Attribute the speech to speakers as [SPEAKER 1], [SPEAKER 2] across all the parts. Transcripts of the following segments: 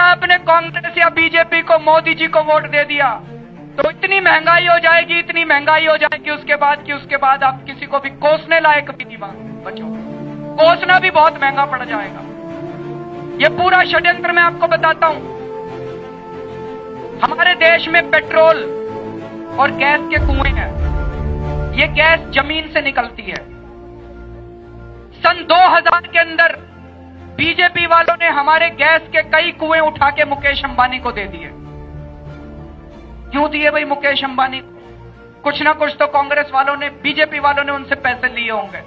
[SPEAKER 1] आपने कांग्रेस या बीजेपी को, मोदी जी को वोट दे दिया तो इतनी महंगाई हो जाएगी, इतनी महंगाई हो जाएगी उसके बाद आप किसी को भी कोसने लायक भी नहीं बचो। कोसना भी बहुत महंगा पड़ जाएगा। ये पूरा षड्यंत्र मैं आपको बताता हूं। हमारे देश में पेट्रोल और गैस के कुएं हैं। ये गैस जमीन से निकलती है। सन 2000 के अंदर बीजेपी वालों ने हमारे गैस के कई कुएं उठा के मुकेश अंबानी को दे दिए। क्यों दिए भाई मुकेश अंबानी को? कुछ ना कुछ तो कांग्रेस वालों ने, बीजेपी वालों ने उनसे पैसे लिए होंगे।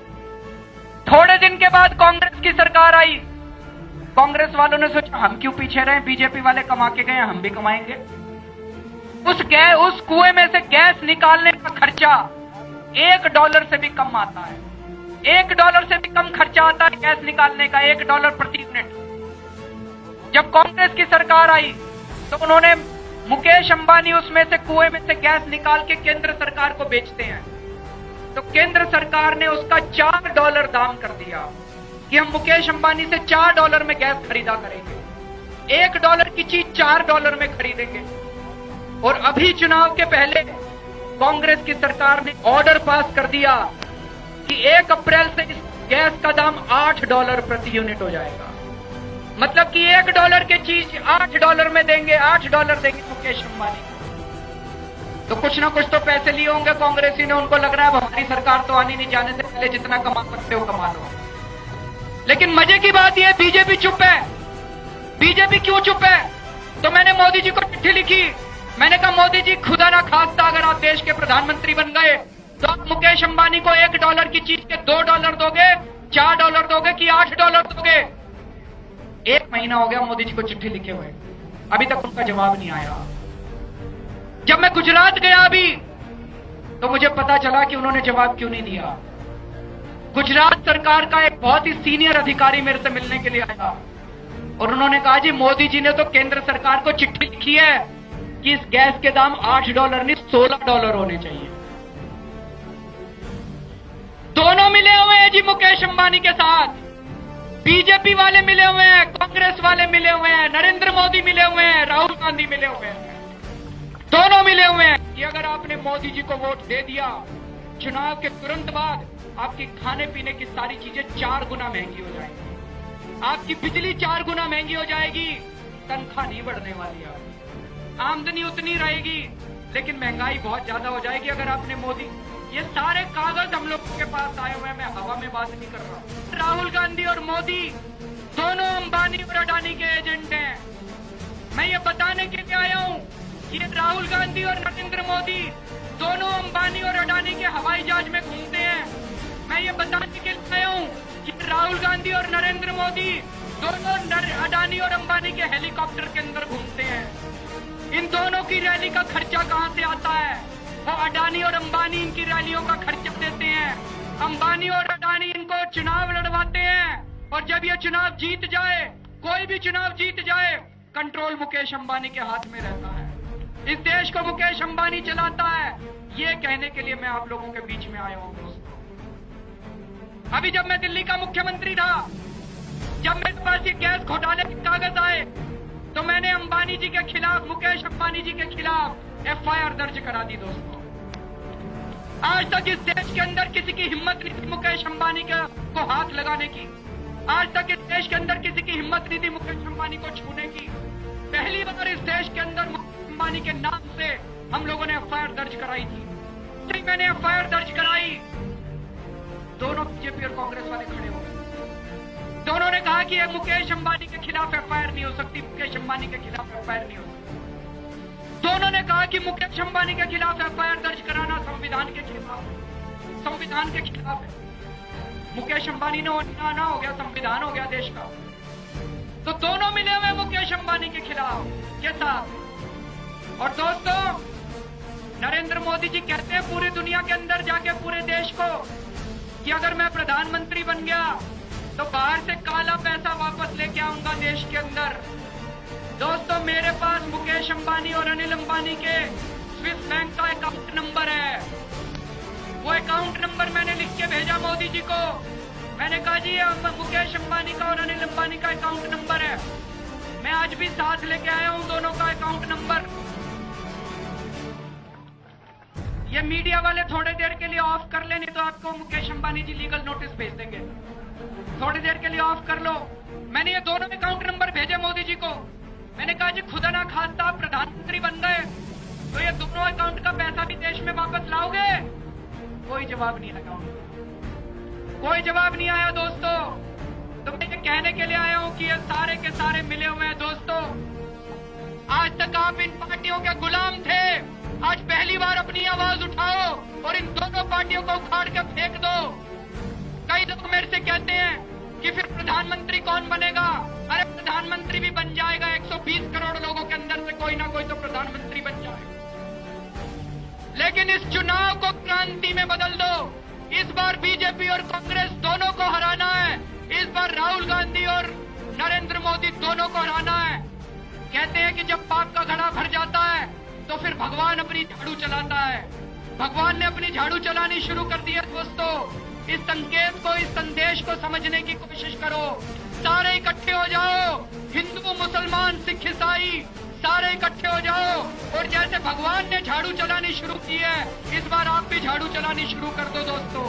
[SPEAKER 1] थोड़े दिन के बाद कांग्रेस की सरकार आई। कांग्रेस वालों ने सोचा हम क्यों पीछे रहे, बीजेपी वाले कमा के गए, हम भी कमाएंगे। उस कुएं में से गैस निकालने का खर्चा $1 से भी कम आता है। $1 से भी कम खर्चा आता है गैस निकालने का, $1 प्रति यूनिट। जब कांग्रेस की सरकार आई तो उन्होंने, मुकेश अंबानी उसमें से, कुएं में से गैस निकाल के केंद्र सरकार को बेचते हैं, तो केंद्र सरकार ने उसका $4 दाम कर दिया कि हम मुकेश अंबानी से $4 में गैस खरीदा करेंगे। $1 की चीज $4 में खरीदेंगे। और अभी चुनाव के पहले कांग्रेस की सरकार ने ऑर्डर पास कर दिया कि 1 अप्रैल से इस गैस का दाम $8 प्रति यूनिट हो जाएगा। मतलब कि $1 की चीज $8 में देंगे, $8 देंगे मुकेश अंबानी को। तो कुछ ना कुछ तो पैसे लिए होंगे कांग्रेसी ने। उनको लग रहा है हमारी सरकार तो आनी नहीं, जाने से पहले जितना कमा सकते हो कमा लो। लेकिन मजे की बात यह, बीजेपी चुप है। बीजेपी क्यों चुप है? तो मैंने मोदी जी को चिट्ठी लिखी। मैंने कहा मोदी जी, खुदा ना खास्ता अगर आप देश के प्रधानमंत्री बन गए तो आप मुकेश अंबानी को $1 की चीज के $2 दोगे, $4 दोगे कि $8 दोगे? 1 महीना हो गया मोदी जी को चिट्ठी लिखे हुए, अभी तक उनका जवाब नहीं आया। जब मैं गुजरात गया अभी तो मुझे पता चला कि उन्होंने जवाब क्यों नहीं दिया। गुजरात सरकार का एक बहुत ही सीनियर अधिकारी मेरे से मिलने के लिए आया और उन्होंने कहा जी मोदी जी ने तो केंद्र सरकार को चिट्ठी लिखी है कि इस गैस के दाम $8 नहीं $16 होने चाहिए। दोनों मिले हुए हैं जी मुकेश अंबानी के साथ। बीजेपी वाले मिले हुए हैं, कांग्रेस वाले मिले हुए हैं, नरेंद्र मोदी मिले हुए हैं, राहुल गांधी मिले हुए हैं। दोनों मिले हुए हैं कि अगर आपने मोदी जी को वोट दे दिया, चुनाव के तुरंत बाद आपकी खाने पीने की सारी चीजें 4 गुना महंगी हो जाएगी। आपकी बिजली 4 गुना महंगी हो जाएगी। तनख्वाह नहीं बढ़ने वाली है, आमदनी उतनी रहेगी, लेकिन महंगाई बहुत ज्यादा हो जाएगी अगर आपने मोदी। ये सारे कागज हम लोग के पास आए हुए हैं, मैं हवा में बात नहीं कर रहा हूं। राहुल गांधी और मोदी दोनों अंबानी और अडानी के एजेंट हैं। मैं ये बताने के लिए आया हूं कि राहुल गांधी और नरेंद्र मोदी दोनों अंबानी और अडानी के हवाई जहाज में घूमते हैं। मैं ये बताने के लिए आया हूं कि राहुल गांधी और नरेंद्र मोदी दोनों अडानी और अंबानी के हेलीकॉप्टर के अंदर घूमते हैं। इन दोनों की रैली का खर्चा कहां से आता है? वो अडानी और अंबानी इनकी रैलियों का खर्चा देते हैं। अंबानी और अडानी इनको चुनाव लड़वाते हैं और जब ये चुनाव जीत जाए, कोई भी चुनाव जीत जाए, कंट्रोल मुकेश अंबानी के हाथ में रहता है। इस देश को मुकेश अंबानी चलाता है। ये कहने के लिए मैं आप लोगों के बीच में आया हूं दोस्तों। अभी जब मैं दिल्ली का मुख्यमंत्री था, जब मेरे पास ये गैस घोटाले के कागज आए, तो मैंने अंबानी जी के खिलाफ, मुकेश अंबानी जी के खिलाफ FIR दर्ज करा दी दोस्तों। आज तक इस देश के अंदर किसी की हिम्मत नहीं थी मुकेश अंबानी को हाथ लगाने की। आज तक इस देश के अंदर किसी की हिम्मत नहीं थी मुकेश अंबानी को छूने की। पहली बार इस देश के अंदर मुकेश अंबानी के नाम से हम लोगों ने FIR दर्ज कराई थी। जब मैंने FIR दर्ज कराई, दोनों बीजेपी और कांग्रेस वाले खड़े हो गए। दोनों ने कहा कि मुकेश अंबानी के खिलाफ FIR नहीं हो सकती, मुकेश अंबानी के खिलाफ FIR नहीं हो सकती। दोनों ने कहा कि मुकेश अंबानी के खिलाफ FIR दर्ज कराना संविधान के खिलाफ, संविधान के खिलाफ है। मुकेश अंबानी ने ना हो गया, संविधान हो गया देश का। तो दोनों मिले हुए मुकेश अंबानी के खिलाफ के साथ। और दोस्तों, नरेंद्र मोदी जी कहते हैं पूरी दुनिया के अंदर जाके पूरे देश को कि अगर मैं प्रधानमंत्री बन गया तो बाहर से काला पैसा वापस लेके आऊंगा देश के अंदर। दोस्तों, मेरे पास मुकेश अंबानी और अनिल अंबानी के स्विस बैंक का अकाउंट नंबर है। वो अकाउंट नंबर मैंने लिख के भेजा मोदी जी को। मैंने कहा जी मुकेश अंबानी का और अनिल अंबानी का अकाउंट नंबर है। मैं आज भी साथ लेके आया हूं दोनों का अकाउंट नंबर। ये मीडिया वाले थोड़ी देर के लिए ऑफ कर ले, नहीं तो आपको मुकेश अंबानी जी लीगल नोटिस भेज देंगे। थोड़ी देर के लिए ऑफ कर लो। मैंने ये दोनों अकाउंट नंबर भेजे मोदी जी को। मैंने कहा जी खुदा ना खास्ता आप प्रधानमंत्री बन गए तो ये दोनों अकाउंट का पैसा भी देश में वापस लाओगे? कोई जवाब नहीं लगा, कोई जवाब नहीं आया दोस्तों। तो मैं ये कहने के लिए आया हूं कि ये सारे के सारे मिले हुए हैं दोस्तों। आज तक आप इन पार्टियों के गुलाम थे, आज पहली बार अपनी आवाज उठाओ और इन दोनों पार्टियों को उखाड़ कर फेंक दो। कई लोग मेरे से कहते हैं कि फिर प्रधानमंत्री कौन बनेगा? अरे प्रधानमंत्री भी बन जाएगा, 120 करोड़ लोगों के अंदर से कोई ना कोई तो प्रधानमंत्री बन जाएगा। लेकिन इस चुनाव को क्रांति में बदल दो। इस बार बीजेपी और कांग्रेस दोनों को हराना है। इस बार राहुल गांधी और नरेंद्र मोदी दोनों को हराना है। कहते हैं कि जब पाप का घड़ा भर जाता है तो फिर भगवान अपनी झाड़ू चलाता है। भगवान ने अपनी झाड़ू चलानी शुरू कर दी है दोस्तों। इस संकेत को, इस संदेश को समझने की कोशिश करो। सारे इकट्ठे हो जाओ, हिंदू मुसलमान सिख ईसाई सारे इकट्ठे हो जाओ और जैसे भगवान ने झाड़ू चलानी शुरू की है, इस बार आप भी झाड़ू चलानी शुरू कर दो दोस्तों।